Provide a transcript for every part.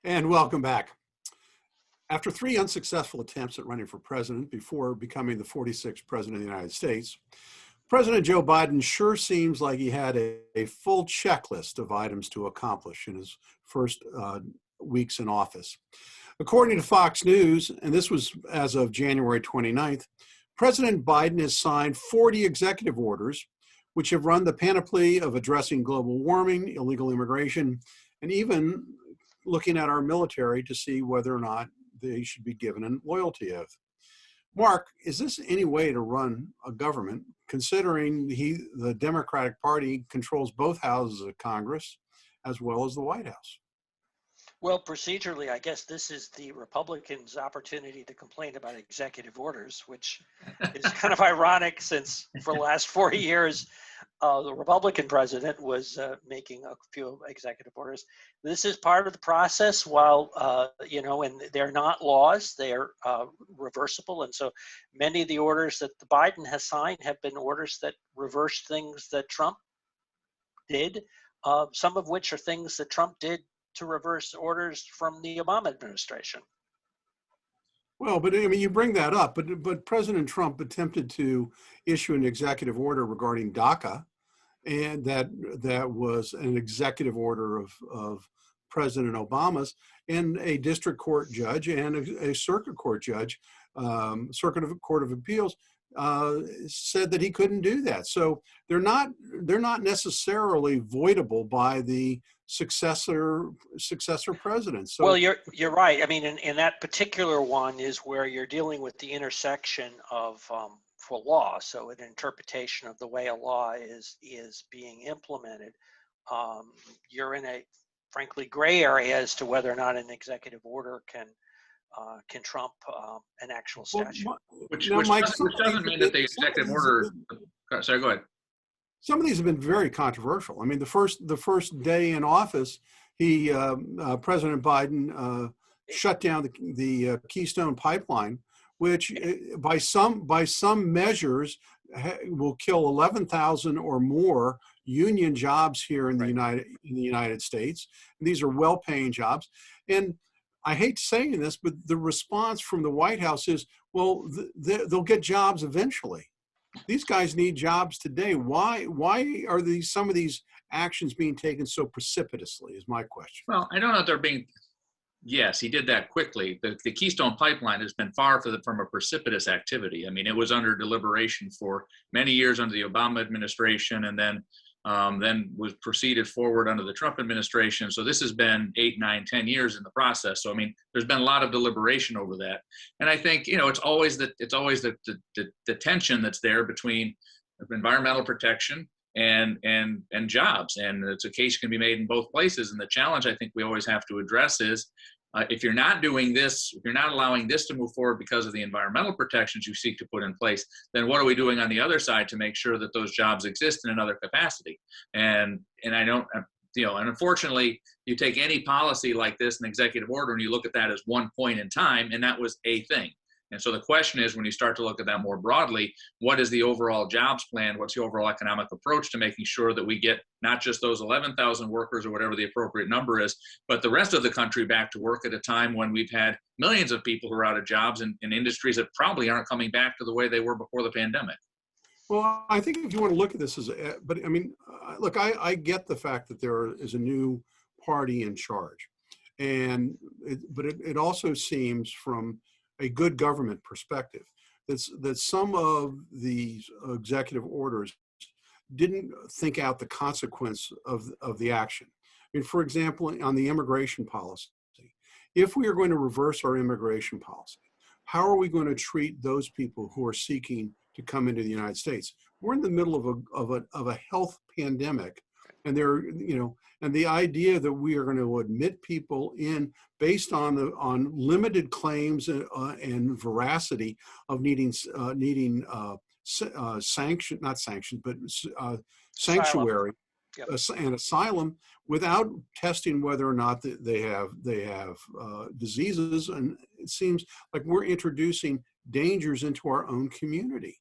And welcome back. After 3 unsuccessful attempts at running for president before becoming the 46th president of the United States, President Joe Biden sure seems like he had a full checklist of items to accomplish in his first weeks in office. According to Fox News, and this was as of January 29th, President Biden has signed 40 executive orders, which have run the panoply of addressing global warming, illegal immigration, and even looking at our military to see whether or not they should be given a loyalty oath. Mark, is this any way to run a government, considering the Democratic Party controls both houses of Congress as well as the White House? Well, procedurally, I guess this is the Republicans' opportunity to complain about executive orders, which is kind of ironic since for the last 40 years, the Republican president was making a few executive orders. This is part of the process while, and they're not laws, they're reversible. And so many of the orders that Biden has signed have been orders that reverse things that Trump did, some of which are things that Trump did to reverse orders from the Obama administration. Well, but I mean, you bring that up, but President Trump attempted to issue an executive order regarding DACA, and that was an executive order of President Obama's, and a district court judge and a circuit court judge, Court of Appeals, said that he couldn't do that. So they're not necessarily voidable by the successor president. So, well, you're right. I mean, in that particular one is where you're dealing with the intersection of for law. So an interpretation of the way a law is being implemented. You're in a frankly gray area as to whether or not an executive order can trump an actual statute. Which doesn't mean that the executive order. Sorry, go ahead. Some of these have been very controversial. I mean, the first day in office, President Biden shut down the Keystone Pipeline, which by some measures will kill 11,000 or more union jobs here in the United States. And these are well-paying jobs. And I hate saying this, but the response from the White House is, well, they'll get jobs eventually. These guys need jobs today. Why are some of these actions being taken so precipitously is my question. Well, I don't know if they're being, yes, he did that quickly. The Keystone Pipeline has been far from a precipitous activity. I mean, it was under deliberation for many years under the Obama administration, and then was proceeded forward under the Trump administration. So this has been 8, 9, 10 years in the process. So I mean, there's been a lot of deliberation over that, and I think it's always the tension that's there between environmental protection and jobs, and it's a case can be made in both places. And the challenge I think we always have to address is if you're not doing this, if you're not allowing this to move forward because of the environmental protections you seek to put in place, then what are we doing on the other side to make sure that those jobs exist in another capacity? And I don't, and unfortunately, you take any policy like this, an executive order, and you look at that as one point in time, and that was a thing. And so the question is, when you start to look at that more broadly, what is the overall jobs plan? What's the overall economic approach to making sure that we get not just those 11,000 workers or whatever the appropriate number is, but the rest of the country back to work at a time when we've had millions of people who are out of jobs in industries that probably aren't coming back to the way they were before the pandemic? Well, I think if you want to look at this but I mean, look, I get the fact that there is a new party in charge, but it also seems from a good government perspective that some of these executive orders didn't think out the consequence of the action. I mean, for example, on the immigration policy, if we are going to reverse our immigration policy, how are we going to treat those people who are seeking to come into the United States? We're in the middle of a health pandemic, and and the idea that we are going to admit people in based on limited claims and veracity of needing sanctuary and asylum without testing whether or not they have diseases, and it seems like we're introducing dangers into our own community.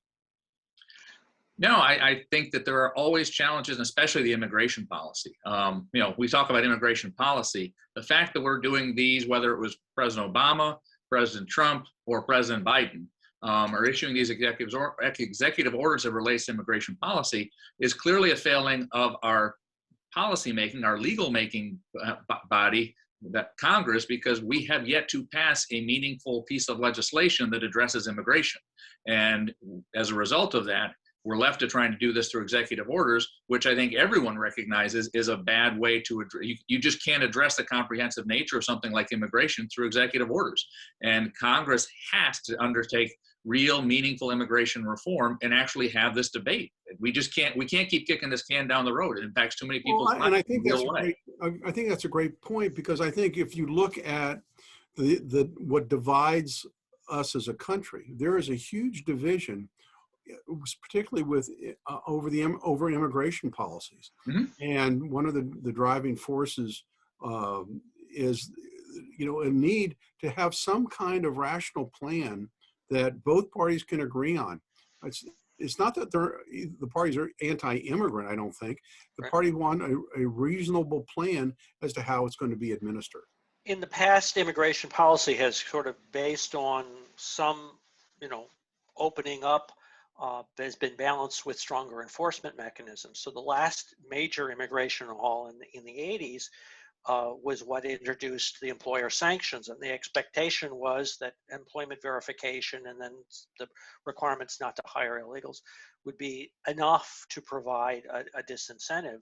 No, I think that there are always challenges, especially the immigration policy. We talk about immigration policy. The fact that we're doing these, whether it was President Obama, President Trump, or President Biden, are issuing these executive orders that relate to immigration policy, is clearly a failing of our policy making, our legal making body, that Congress, because we have yet to pass a meaningful piece of legislation that addresses immigration. And as a result of that, we're left to trying to do this through executive orders, which I think everyone recognizes is a bad way to address. You just can't address the comprehensive nature of something like immigration through executive orders. And Congress has to undertake real meaningful immigration reform and actually have this debate. We can't keep kicking this can down the road. It impacts too many people's lives. And I think I think that's a great point, because I think if you look at what divides us as a country, there is a huge division, particularly with over immigration policies. Mm-hmm. And one of the driving forces is a need to have some kind of rational plan that both parties can agree on. It's not that the parties are anti-immigrant, I don't think. The parties want a reasonable plan as to how it's going to be administered. In the past, immigration policy has sort of based on some, opening up has been balanced with stronger enforcement mechanisms. So the last major immigration haul in the 80s was what introduced the employer sanctions, and the expectation was that employment verification and then the requirements not to hire illegals would be enough to provide a disincentive.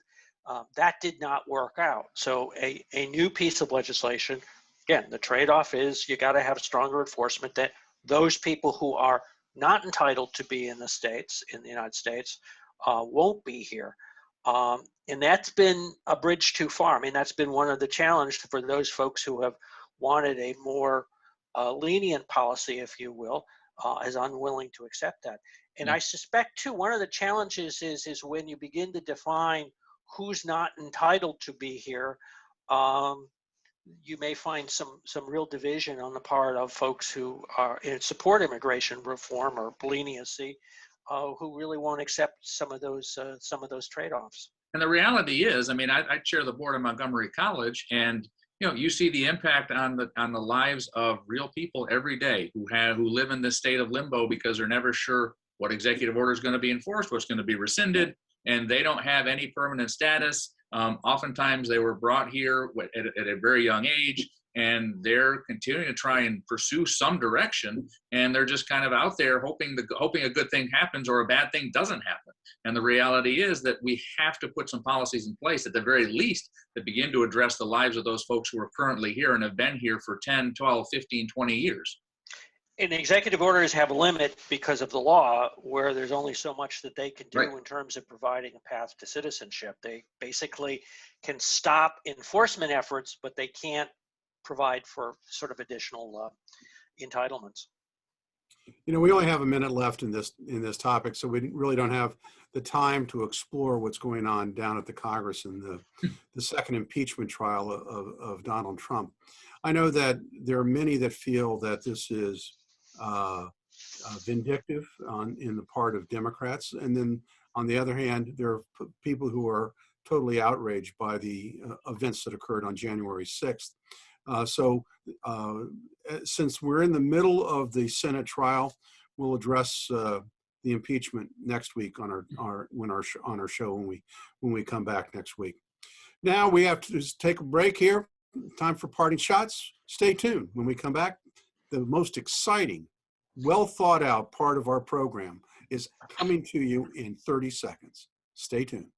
That did not work out. So a new piece of legislation, again, the trade-off is you got to have stronger enforcement that those people who are not entitled to be in the United States, won't be here. And that's been a bridge too far. I mean, that's been one of the challenges for those folks who have wanted a more lenient policy, if you will, is unwilling to accept that. And I suspect too, one of the challenges is when you begin to define who's not entitled to be here, you may find some real division on the part of folks who are support immigration reform or leniency, who really won't accept some of those trade-offs. And the reality is, I mean, I chair the board of Montgomery College, and you see the impact on the lives of real people every day who live in this state of limbo because they're never sure what executive order is going to be enforced, what's going to be rescinded, and they don't have any permanent status. Oftentimes they were brought here at a very young age, and they're continuing to try and pursue some direction, and they're just kind of out there hoping a good thing happens or a bad thing doesn't happen. And the reality is that we have to put some policies in place at the very least that begin to address the lives of those folks who are currently here and have been here for 10, 12, 15, 20 years. And executive orders have a limit because of the law, where there's only so much that they can do in terms of providing a path to citizenship. They basically can stop enforcement efforts, but they can't provide for sort of additional entitlements. We only have a minute left in this topic, so we really don't have the time to explore what's going on down at the Congress in the second impeachment trial of Donald Trump. I know that there are many that feel that this is vindictive in the part of Democrats, and then on the other hand, there are people who are totally outraged by the events that occurred on January 6th. Since we're in the middle of the Senate trial, we'll address the impeachment next week on our show when we come back next week. Now we have to just take a break here. Time for parting shots. Stay tuned. When we come back, the most exciting, well thought out part of our program is coming to you in 30 seconds. Stay tuned.